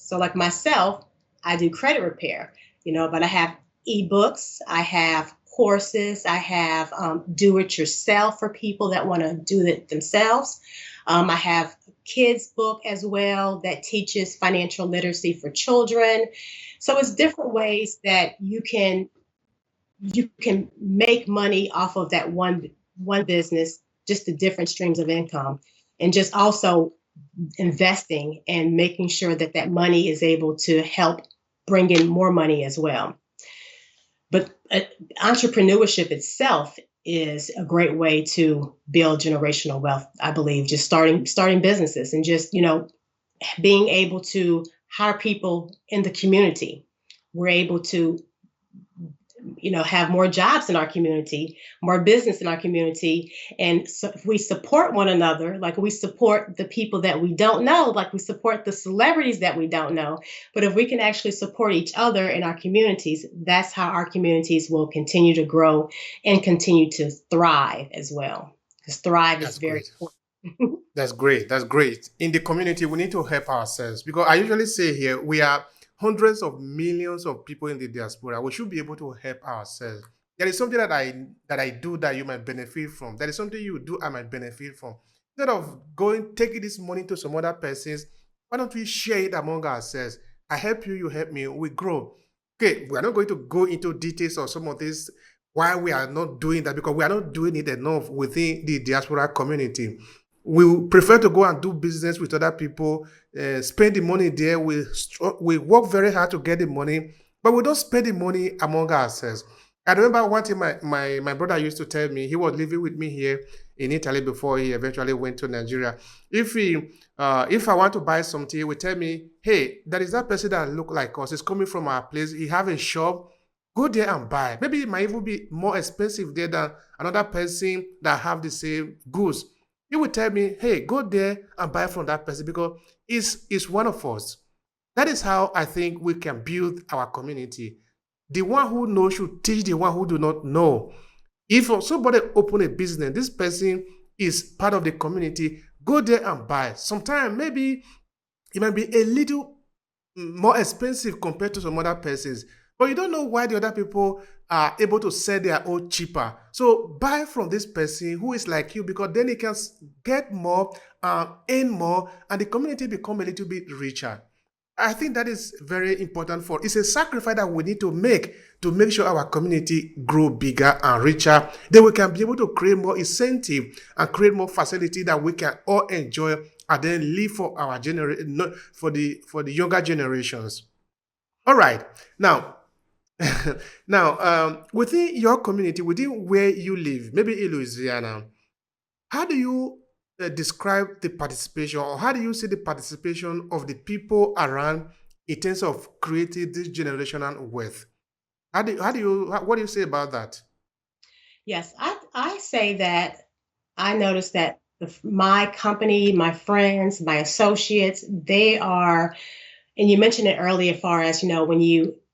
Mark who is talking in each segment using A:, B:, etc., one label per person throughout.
A: So like myself, I do credit repair, but I have ebooks, I have courses, I have do it yourself for people that want to do it themselves. I have a kids book as well that teaches financial literacy for children. So it's different ways that you can make money off of that one business, just the different streams of income, and just also investing and making sure that that money is able to help bring in more money as well. But entrepreneurship itself is a great way to build generational wealth, I believe, just starting businesses and just, being able to hire people in the community. We're able to have more jobs in our community, more business in our community. And so if we support one another, like we support the people that we don't know, like we support the celebrities that we don't know, but if we can actually support each other in our communities, that's how our communities will continue to grow and continue to thrive as well. Because thrive is
B: That's
A: very
B: great.
A: important.
B: That's great. That's great. In the community, we need to help ourselves because I usually say here we are hundreds of millions of people in the diaspora. We should be able to help ourselves. There is something that I do that you might benefit from. There is something you do I might benefit from. Instead of going taking this money to some other persons, why don't we share it among ourselves? I help you, you help me, we grow. Okay, we are not going to go into details of some of this why we are not doing that because we are not doing it enough within the diaspora community. We prefer to go and do business with other people, spend the money there. We work very hard to get the money, but we don't spend the money among ourselves. I remember one thing my brother used to tell me. He was living with me here in Italy before he eventually went to Nigeria. If I want to buy something, he would tell me, hey, there is that person that look like us. He's coming from our place. He have a shop. Go there and buy. Maybe it might even be more expensive there than another person that have the same goods. He would tell me, hey, go there and buy from that person because it's one of us. That is how I think we can build our community. The one who knows should teach the one who do not know. If somebody open a business, this person is part of the community, go there and buy. Sometimes maybe it might be a little more expensive compared to some other persons. But you don't know why the other people are able to sell their own cheaper. So buy from this person who is like you because then he can get more, earn more, and the community become a little bit richer. I think that is very important for it's a sacrifice that we need to make sure our community grow bigger and richer. Then we can be able to create more incentive and create more facility that we can all enjoy and then live for our generation for the younger generations. All right. Now, within your community, within where you live, maybe in Louisiana, how do you describe the participation, or how do you see the participation of the people around in terms of creating this generational wealth? What do you say about that?
A: Yes, I say that I noticed that my company, my friends, my associates, they are, and you mentioned it earlier, as far as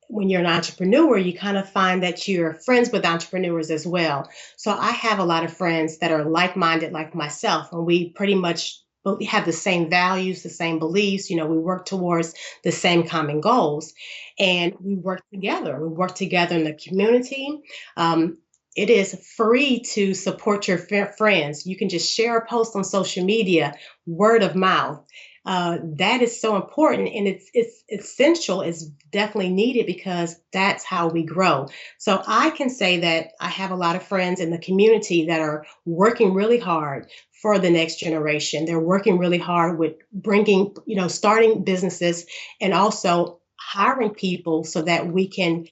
A: when you're an entrepreneur, you kind of find that you're friends with entrepreneurs as well. So I have a lot of friends that are like-minded, like myself, and we pretty much have the same values, the same beliefs. We work towards the same common goals, and we work together. We work together in the community. It is free to support your friends. You can just share a post on social media, word of mouth. That is so important, and it's essential. It's definitely needed because that's how we grow. So I can say that I have a lot of friends in the community that are working really hard for the next generation. They're working really hard with bringing, starting businesses and also hiring people so that we can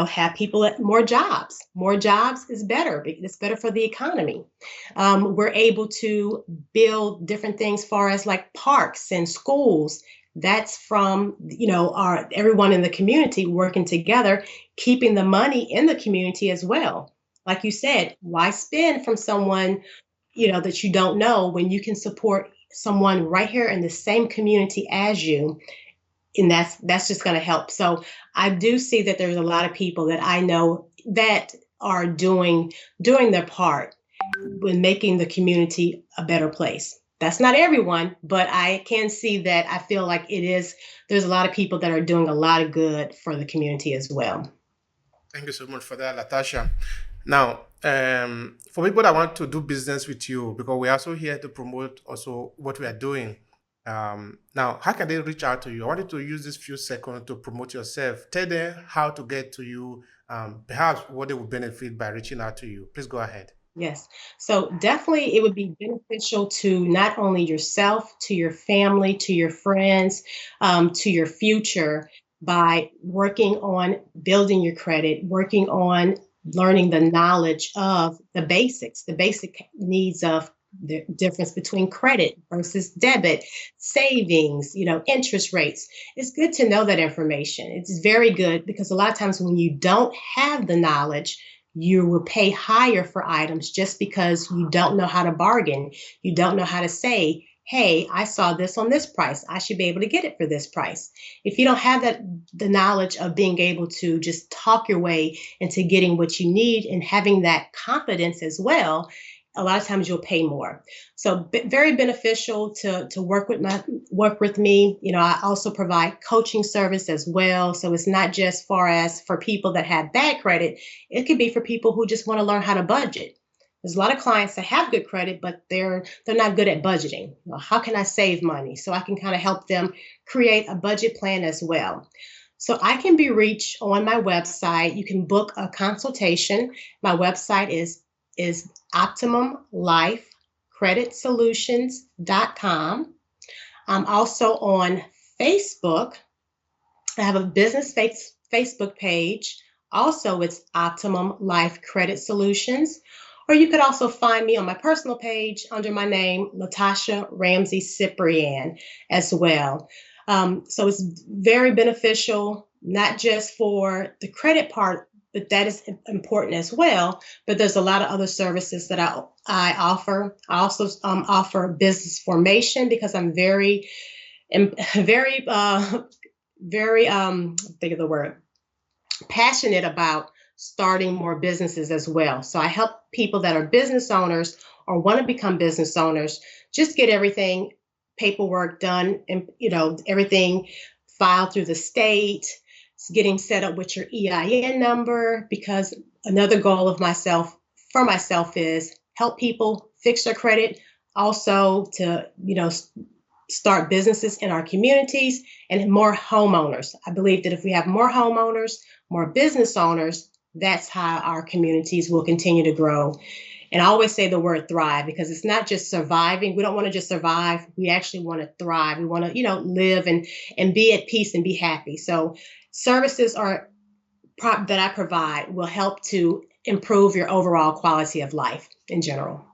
A: have people at more jobs. More jobs is better because it's better for the economy. We're able to build different things far as like parks and schools. That's from, our everyone in the community working together, keeping the money in the community as well. Like you said, why spend from someone, that you don't know when you can support someone right here in the same community as you, and that's just going to help. So I do see that there's a lot of people that I know that are doing their part in making the community a better place. That's not everyone, but I can see that I feel like there's a lot of people that are doing a lot of good for the community as well.
B: Thank you so much for that, Latasha. Now, for people that want to do business with you, because we're also here to promote also what we are doing. Now, how can they reach out to you? I wanted to use this few seconds to promote yourself. Tell them how to get to you, perhaps what they will benefit by reaching out to you. Please go ahead.
A: Yes. So definitely it would be beneficial to not only yourself, to your family, to your friends, to your future by working on building your credit, working on learning the knowledge of the basic needs of the difference between credit versus debit, savings, interest rates. It's good to know that information. It's very good because a lot of times when you don't have the knowledge, you will pay higher for items just because you don't know how to bargain. You don't know how to say, hey, I saw this on this price. I should be able to get it for this price. If you don't have the knowledge of being able to just talk your way into getting what you need and having that confidence as well, a lot of times you'll pay more. So very beneficial to work with me. I also provide coaching service as well. So it's not just for people that have bad credit. It could be for people who just want to learn how to budget. There's a lot of clients that have good credit, but they're not good at budgeting. How can I save money? So I can kind of help them create a budget plan as well. So I can be reached on my website. You can book a consultation. My website is optimumlifecreditsolutions.com. I'm also on Facebook. I have a business Facebook page. Also, it's Optimum Life Credit Solutions. Or you could also find me on my personal page under my name, Latasha Ramsey Cypria, as well. So it's very beneficial, not just for the credit part, but that is important as well. But there's a lot of other services that I offer. I also offer business formation because I'm very think of the word, passionate about starting more businesses as well. So I help people that are business owners or want to become business owners just get everything paperwork done and everything filed through the state, getting set up with your EIN number, because another goal of myself is help people fix their credit, also to start businesses in our communities and more homeowners. I believe that if we have more homeowners, more business owners, that's how our communities will continue to grow. And I always say the word thrive because it's not just surviving. We don't want to just survive. We actually want to thrive. We want to, live and be at peace and be happy. So services that I provide will help to improve your overall quality of life in general.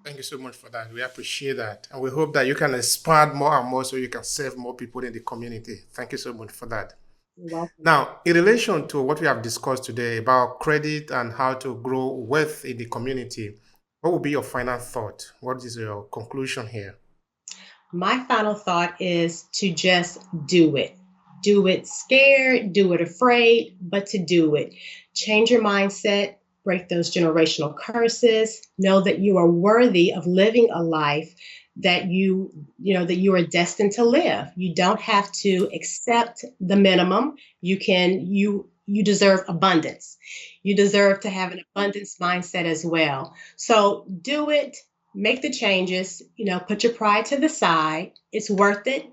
B: Thank you so much for that. We appreciate that. And we hope that you can expand more and more so you can serve more people in the community. Thank you so much for that.
A: You're welcome.
B: Now, in relation to what we have discussed today about credit and how to grow wealth in the community, what would be your final thought? What is your conclusion here?
A: My final thought is to just do it. Do it scared, do it afraid, but to do it. Change your mindset, break those generational curses, know that you are worthy of living a life that you are destined to live. You don't have to accept the minimum. You deserve abundance. You deserve to have an abundance mindset as well. So do it, make the changes, put your pride to the side. It's worth it.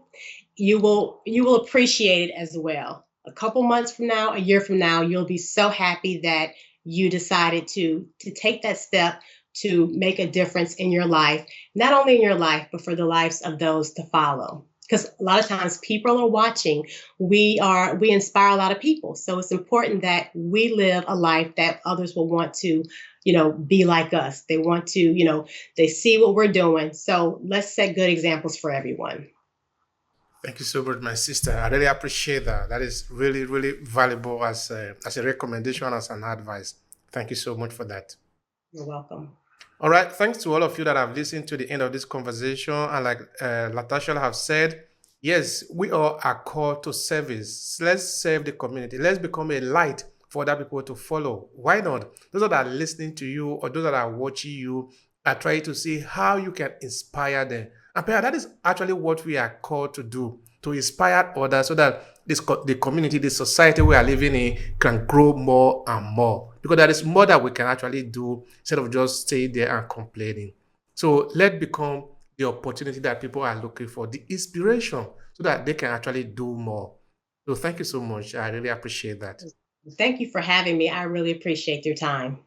A: You will appreciate it as well. A couple months from now, a year from now, you'll be so happy that you decided to take that step to make a difference in your life, not only in your life, but for the lives of those to follow. Because a lot of times people are watching. We inspire a lot of people. So it's important that we live a life that others will want to, be like us. They want to, they see what we're doing. So let's set good examples for everyone.
B: Thank you so much, my sister. I really appreciate that. That is really, really valuable as a recommendation, as an advice. Thank you so much for that.
A: You're welcome.
B: All right. Thanks to all of you that have listened to the end of this conversation. And like Latasha have said, yes, we all are called to service. Let's serve the community. Let's become a light for other people to follow. Why not? Those that are listening to you or those that are watching you, are trying to see how you can inspire them. And perhaps that is actually what we are called to do, to inspire others so that the community, the society we are living in can grow more and more. Because there is more that we can actually do instead of just staying there and complaining. So let become the opportunity that people are looking for, the inspiration, so that they can actually do more. So thank you so much. I really appreciate that.
A: Thank you for having me. I really appreciate your time.